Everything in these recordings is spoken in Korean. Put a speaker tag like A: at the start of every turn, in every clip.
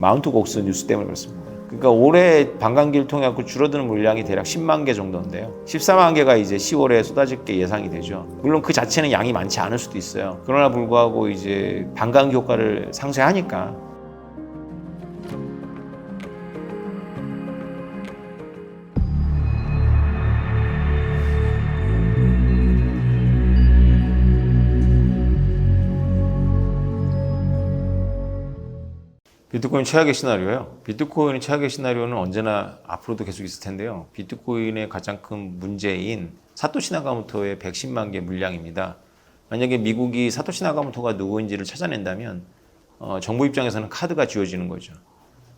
A: 마운트 곡스 뉴스 때문에 그렇습니다. 그러니까 올해 반감기를 통해 갖고 줄어드는 물량이 대략 10만 개 정도인데요. 14만 개가 이제 10월에 쏟아질 게 예상이 되죠. 물론 그 자체는 양이 많지 않을 수도 있어요. 그러나 불구하고 이제 반감기 효과를 상쇄하니까. 비트코인 최악의 시나리오요. 비트코인의 최악의 시나리오는 언제나 앞으로도 계속 있을 텐데요. 비트코인의 가장 큰 문제인 사토시 나카모토의 110만 개 물량입니다. 만약에 미국이 사토시 나카모토가 누구인지를 찾아낸다면 정부 입장에서는 카드가 쥐어지는 거죠.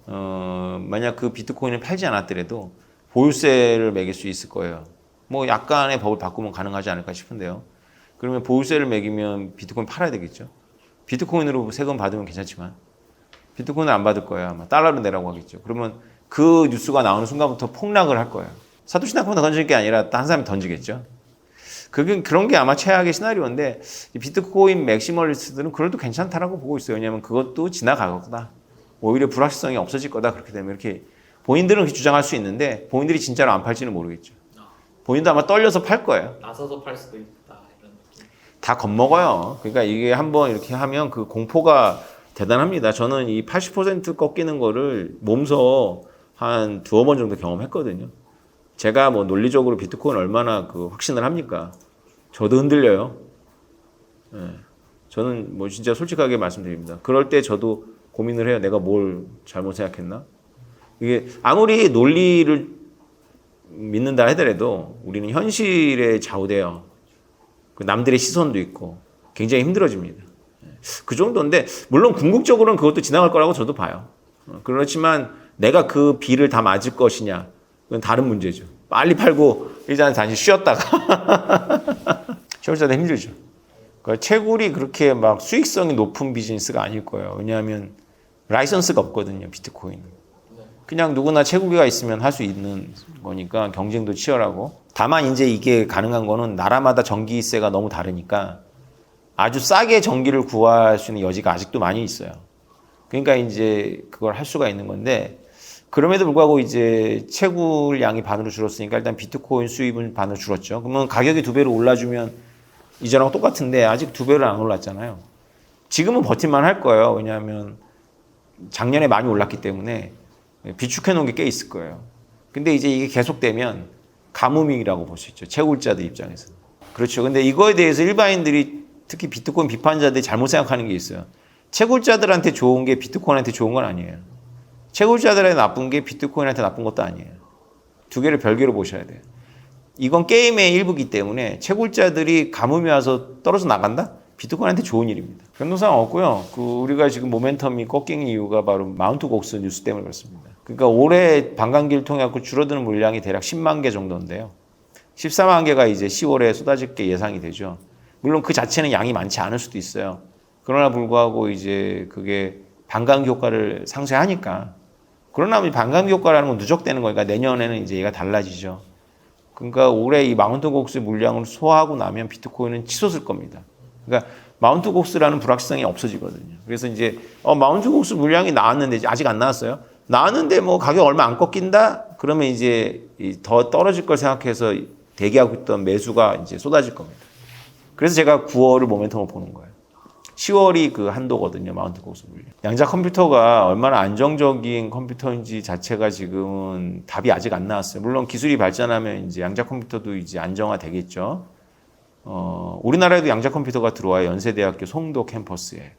A: 만약 그 비트코인을 팔지 않았더라도 보유세를 매길 수 있을 거예요. 뭐 약간의 법을 바꾸면 가능하지 않을까 싶은데요. 그러면 보유세를 매기면 비트코인 팔아야 되겠죠. 비트코인으로 세금 받으면 괜찮지만 비트코인은 안 받을 거예요. 아마 달러로 내라고 하겠죠. 그러면 그 뉴스가 나오는 순간부터 폭락을 할 거예요. 사토시 나카모토 던질 게 아니라 딴 사람이 던지겠죠. 그런 게 아마 최악의 시나리오인데 비트코인 맥시멀리스트들은 그래도 괜찮다라고 보고 있어요. 왜냐하면 그것도 지나갈 거다. 오히려 불확실성이 없어질 거다. 그렇게 되면 이렇게 본인들은 그렇게 주장할 수 있는데 본인들이 진짜로 안 팔지는 모르겠죠. 본인도 아마 떨려서 팔 거예요.
B: 나서서 팔 수도 있다 이런 느낌.
A: 다 겁먹어요. 그러니까 이게 한번 이렇게 하면 그 공포가 대단합니다. 저는 이 80% 꺾이는 거를 몸소 한 두어 번 정도 경험했거든요. 제가 뭐 논리적으로 비트코인 얼마나 그 확신을 합니까? 저도 흔들려요. 네. 저는 뭐 진짜 솔직하게 말씀드립니다. 그럴 때 저도 고민을 해요. 내가 뭘 잘못 생각했나? 이게 아무리 논리를 믿는다 하더라도 우리는 현실에 좌우돼요. 남들의 시선도 있고 굉장히 힘들어집니다. 그 정도인데 물론 궁극적으로는 그것도 지나갈 거라고 저도 봐요. 그렇지만 내가 그 비를 다 맞을 것이냐 그건 다른 문제죠. 빨리 팔고 일단 다시 쉬었다가 채굴자도 힘들죠. 그러니까 채굴이 그렇게 막 수익성이 높은 비즈니스가 아닐 거예요. 왜냐하면 라이선스가 없거든요. 비트코인은. 그냥 누구나 채굴기가 있으면 할 수 있는 거니까 경쟁도 치열하고. 다만 이제 이게 가능한 거는 나라마다 전기세가 너무 다르니까 아주 싸게 전기를 구할 수 있는 여지가 아직도 많이 있어요. 그러니까 이제 그걸 할 수가 있는 건데 그럼에도 불구하고 이제 채굴량이 반으로 줄었으니까 일단 비트코인 수입은 반으로 줄었죠. 그러면 가격이 2배로 올라주면 이전하고 똑같은데 아직 2배로 안 올랐잖아요. 지금은 버틸만 할 거예요. 왜냐하면 작년에 많이 올랐기 때문에 비축해 놓은 게 꽤 있을 거예요. 근데 이제 이게 계속되면 가뭄이라고 볼 수 있죠. 채굴자들 입장에서는. 그렇죠. 근데 이거에 대해서 일반인들이 특히 비트코인 비판자들이 잘못 생각하는 게 있어요. 채굴자들한테 좋은 게 비트코인한테 좋은 건 아니에요. 채굴자들한테 나쁜 게 비트코인한테 나쁜 것도 아니에요. 두 개를 별개로 보셔야 돼요. 이건 게임의 일부이기 때문에 채굴자들이 가뭄이 와서 떨어져 나간다? 비트코인한테 좋은 일입니다. 변동사항 없고요. 우리가 지금 모멘텀이 꺾인 이유가 바로 마운트 곡스 뉴스 때문에 그렇습니다. 그러니까 올해 반감기를 통해 갖고 줄어드는 물량이 대략 10만 개 정도인데요. 14만 개가 이제 10월에 쏟아질 게 예상이 되죠. 물론 그 자체는 양이 많지 않을 수도 있어요. 그러나 불구하고 이제 그게 반감기 효과를 상쇄하니까. 그러나 반감기 효과라는 건 누적되는 거니까 내년에는 이제 얘가 달라지죠. 그러니까 올해 이 마운트 곡스 물량을 소화하고 나면 비트코인은 치솟을 겁니다. 그러니까 마운트 곡스라는 불확실성이 없어지거든요. 그래서 이제 마운트 곡스 물량이 나왔는데 아직 안 나왔어요. 나왔는데 뭐 가격 얼마 안 꺾인다? 그러면 이제 더 떨어질 걸 생각해서 대기하고 있던 매수가 이제 쏟아질 겁니다. 그래서 제가 9월을 모멘텀을 보는 거예요. 10월이 그 한도거든요. 마운트 곡스 물량. 양자 컴퓨터가 얼마나 안정적인 컴퓨터인지 자체가 지금은 답이 아직 안 나왔어요. 물론 기술이 발전하면 이제 양자 컴퓨터도 이제 안정화되겠죠. 우리나라에도 양자 컴퓨터가 들어와요. 연세대학교 송도 캠퍼스에.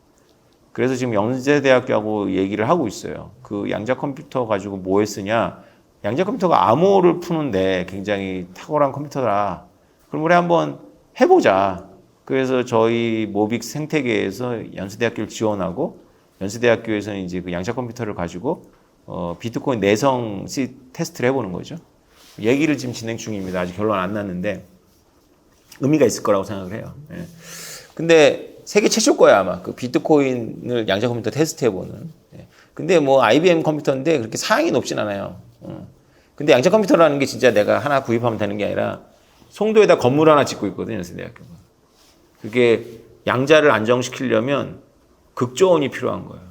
A: 그래서 지금 연세대학교하고 얘기를 하고 있어요. 그 양자 컴퓨터 가지고 뭐 했으냐. 양자 컴퓨터가 암호를 푸는데 굉장히 탁월한 컴퓨터다. 그럼 우리 한번 해보자. 그래서 저희 모빅 생태계에서 연세대학교를 지원하고 연세대학교에서는 이제 그 양자 컴퓨터를 가지고 비트코인 내성 테스트를 해보는 거죠. 얘기를 지금 진행 중입니다. 아직 결론 안 났는데 의미가 있을 거라고 생각을 해요. 예. 근데 세계 최초 거야 아마 그 비트코인을 양자 컴퓨터 테스트해보는. 예. 근데 뭐 IBM 컴퓨터인데 그렇게 사양이 높진 않아요. 근데 양자 컴퓨터라는 게 진짜 내가 하나 구입하면 되는 게 아니라 송도에다 건물 하나 짓고 있거든요. 연세대학교가. 그게 양자를 안정시키려면 극저온이 필요한 거예요.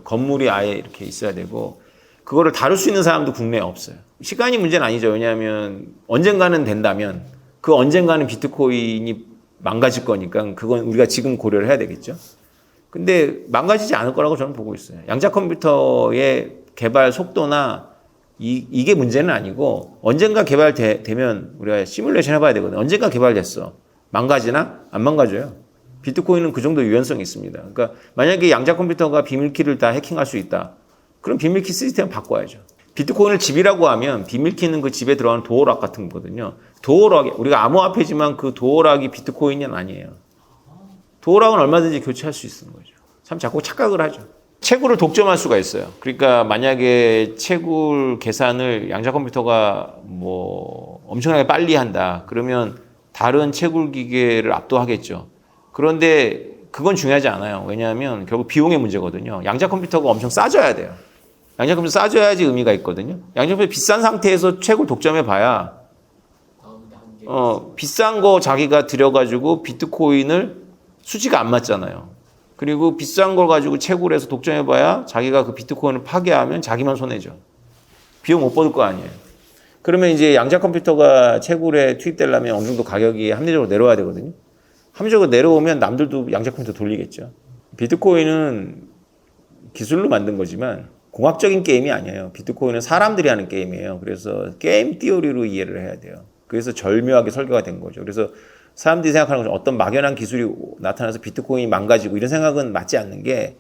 A: 건물이 아예 이렇게 있어야 되고 그거를 다룰 수 있는 사람도 국내에 없어요. 시간이 문제는 아니죠. 왜냐하면 언젠가는 된다면 그 언젠가는 비트코인이 망가질 거니까 그건 우리가 지금 고려를 해야 되겠죠. 근데 망가지지 않을 거라고 저는 보고 있어요. 양자 컴퓨터의 개발 속도나 이게 문제는 아니고 언젠가 개발되면 우리가 시뮬레이션 해봐야 되거든요. 언젠가 개발됐어. 망가지나? 안 망가져요. 비트코인은 그 정도 유연성이 있습니다. 그러니까 만약에 양자 컴퓨터가 비밀키를 다 해킹할 수 있다. 그럼 비밀키 시스템 바꿔야죠. 비트코인을 집이라고 하면 비밀키는 그 집에 들어가는 도어락 같은 거거든요. 도어락, 우리가 암호화폐지만 그 도어락이 비트코인이 아니에요. 도어락은 얼마든지 교체할 수 있는 거죠. 참 자꾸 착각을 하죠. 채굴을 독점할 수가 있어요. 그러니까 만약에 채굴 계산을 양자 컴퓨터가 뭐 엄청나게 빨리 한다. 그러면 다른 채굴 기계를 압도하겠죠. 그런데 그건 중요하지 않아요. 왜냐하면 결국 비용의 문제거든요. 양자 컴퓨터가 엄청 싸져야 돼요. 양자 컴퓨터 싸져야지 의미가 있거든요. 양자 컴퓨터 비싼 상태에서 채굴 독점해 봐야 비싼 거 자기가 들여가지고 비트코인을 수지가 안 맞잖아요. 그리고 비싼 걸 가지고 채굴해서 독점해 봐야 자기가 그 비트코인을 파괴하면 자기만 손해죠. 비용 못 받을 거 아니에요. 그러면 이제 양자 컴퓨터가 채굴에 투입되려면 어느 정도 가격이 합리적으로 내려와야 되거든요. 합리적으로 내려오면 남들도 양자 컴퓨터 돌리겠죠. 비트코인은 기술로 만든 거지만 공학적인 게임이 아니에요. 비트코인은 사람들이 하는 게임이에요. 그래서 게임 티오리로 이해를 해야 돼요. 그래서 절묘하게 설계가 된 거죠. 그래서 사람들이 생각하는 것은 어떤 막연한 기술이 나타나서 비트코인이 망가지고 이런 생각은 맞지 않는 게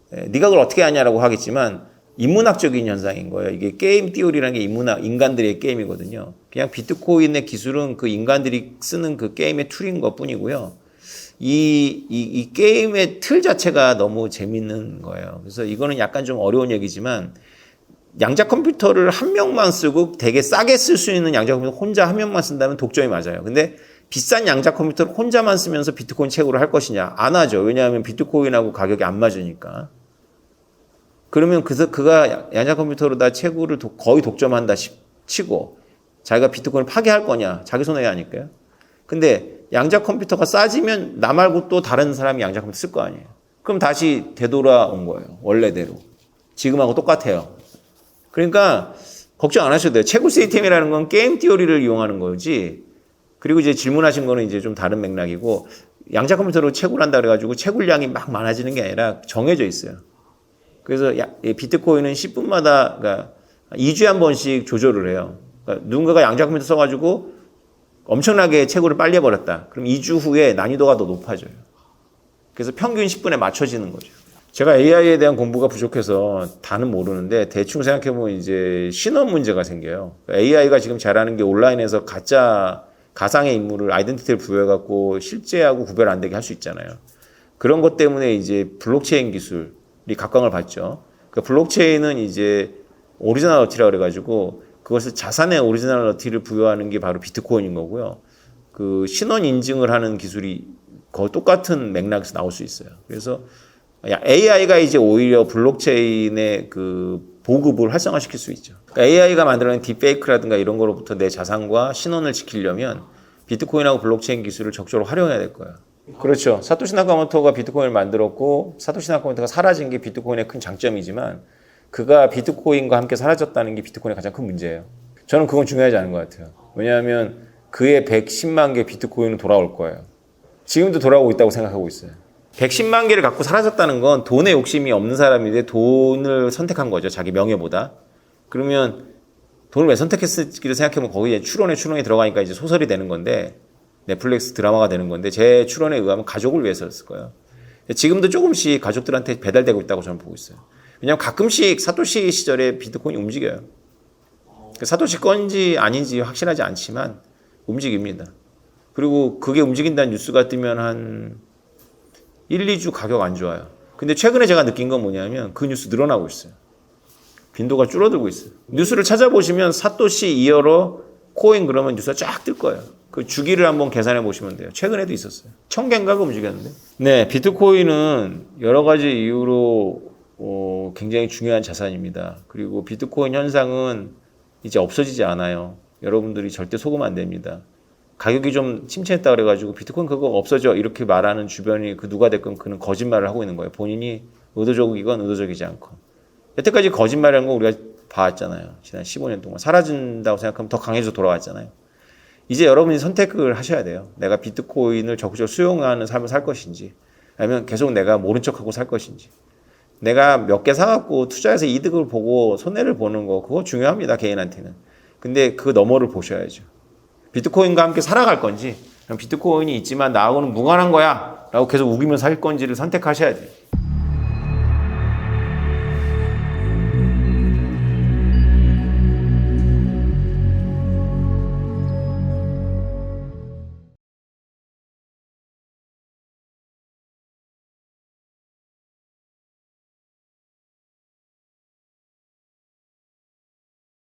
A: 네가 그걸 어떻게 하냐라고 하겠지만 인문학적인 현상인 거예요. 이게 게임 티오리라는 게 인간들의 게임이거든요. 그냥 비트코인의 기술은 그 인간들이 쓰는 그 게임의 툴인 것 뿐이고요. 이 게임의 틀 자체가 너무 재밌는 거예요. 그래서 이거는 약간 좀 어려운 얘기지만 양자 컴퓨터를 한 명만 쓰고 되게 싸게 쓸 수 있는 양자 컴퓨터 혼자 한 명만 쓴다면 독점이 맞아요. 근데 비싼 양자 컴퓨터를 혼자만 쓰면서 비트코인 채굴을 할 것이냐? 안 하죠. 왜냐하면 비트코인하고 가격이 안 맞으니까. 그러면 그가 양자 컴퓨터로 다 채굴을 거의 독점한다 치고 자기가 비트코인을 파괴할 거냐? 자기 손해야 하니까요. 근데 양자 컴퓨터가 싸지면 나 말고 또 다른 사람이 양자 컴퓨터 쓸 거 아니에요. 그럼 다시 되돌아온 거예요. 원래대로. 지금하고 똑같아요. 그러니까 걱정 안 하셔도 돼요. 채굴 시스템이라는 건 게임 티오리를 이용하는 거지. 그리고 이제 질문하신 거는 이제 좀 다른 맥락이고 양자 컴퓨터로 채굴한다 그래가지고 채굴량이 막 많아지는 게 아니라 정해져 있어요. 그래서 비트코인은 10분마다 그러니까 2주에 한 번씩 조절을 해요. 그러니까 누군가가 양자 컴퓨터 써가지고 엄청나게 채굴을 빨리 해버렸다. 그럼 2주 후에 난이도가 더 높아져요. 그래서 평균 10분에 맞춰지는 거죠. 제가 AI에 대한 공부가 부족해서 다는 모르는데 대충 생각해보면 이제 신원 문제가 생겨요. AI가 지금 잘하는 게 온라인에서 가상의 인물을 아이덴티티를 부여해갖고 실제하고 구별 안 되게 할 수 있잖아요. 그런 것 때문에 이제 블록체인 기술이 각광을 받죠. 그 블록체인은 이제 오리지널리티라고 그래가지고 그것을 자산의 오리지널리티를 부여하는 게 바로 비트코인인 거고요. 그 신원 인증을 하는 기술이 거의 똑같은 맥락에서 나올 수 있어요. 그래서 AI가 이제 오히려 블록체인의 그 보급을 활성화시킬 수 있죠. 그러니까 AI가 만들어낸 딥페이크라든가 이런 거로부터 내 자산과 신원을 지키려면 비트코인하고 블록체인 기술을 적극적으로 활용해야 될 거예요. 그렇죠. 사토시 나카모토가 비트코인을 만들었고 사토시 나카모토가 사라진 게 비트코인의 큰 장점이지만 그가 비트코인과 함께 사라졌다는 게 비트코인의 가장 큰 문제예요. 저는 그건 중요하지 않은 것 같아요. 왜냐하면 그의 110만 개 비트코인은 돌아올 거예요. 지금도 돌아오고 있다고 생각하고 있어요. 110만 개를 갖고 사라졌다는 건 돈에 욕심이 없는 사람인데 돈을 선택한 거죠. 자기 명예보다. 그러면 돈을 왜 선택했을지를 생각해보면 거기에 추론에 들어가니까 이제 소설이 되는 건데 넷플릭스 드라마가 되는 건데 제 추론에 의하면 가족을 위해서였을 거예요. 지금도 조금씩 가족들한테 배달되고 있다고 저는 보고 있어요. 왜냐하면 가끔씩 사토시 시절에 비트코인이 움직여요. 사토시 건지 아닌지 확실하지 않지만 움직입니다. 그리고 그게 움직인다는 뉴스가 뜨면 한 1, 2주 가격 안 좋아요. 근데 최근에 제가 느낀 건 뭐냐면 그 뉴스 늘어나고 있어요. 빈도가 줄어들고 있어요. 뉴스를 찾아보시면 사토시 이어로 코인 그러면 뉴스가 쫙 뜰 거예요. 그 주기를 한번 계산해 보시면 돼요. 최근에도 있었어요. 1000개인가가 움직였는데. 네, 비트코인은 여러 가지 이유로 굉장히 중요한 자산입니다. 그리고 비트코인 현상은 이제 없어지지 않아요. 여러분들이 절대 속으면 안 됩니다. 가격이 좀 침체했다 그래가지고 비트코인 그거 없어져 이렇게 말하는 주변이 그 누가 됐건 그는 거짓말을 하고 있는 거예요. 본인이 의도적이건 의도적이지 않건. 여태까지 거짓말이라는 거 우리가 봐왔잖아요. 지난 15년 동안. 사라진다고 생각하면 더 강해져 돌아왔잖아요. 이제 여러분이 선택을 하셔야 돼요. 내가 비트코인을 적극적으로 수용하는 삶을 살 것인지, 아니면 계속 내가 모른 척하고 살 것인지. 내가 몇 개 사갖고 투자해서 이득을 보고 손해를 보는 거, 그거 중요합니다, 개인한테는. 근데 그 너머를 보셔야죠. 비트코인과 함께 살아갈 건지, 비트코인이 있지만 나하고는 무관한 거야 라고 계속 우기면서 살 건지를 선택하셔야 돼요.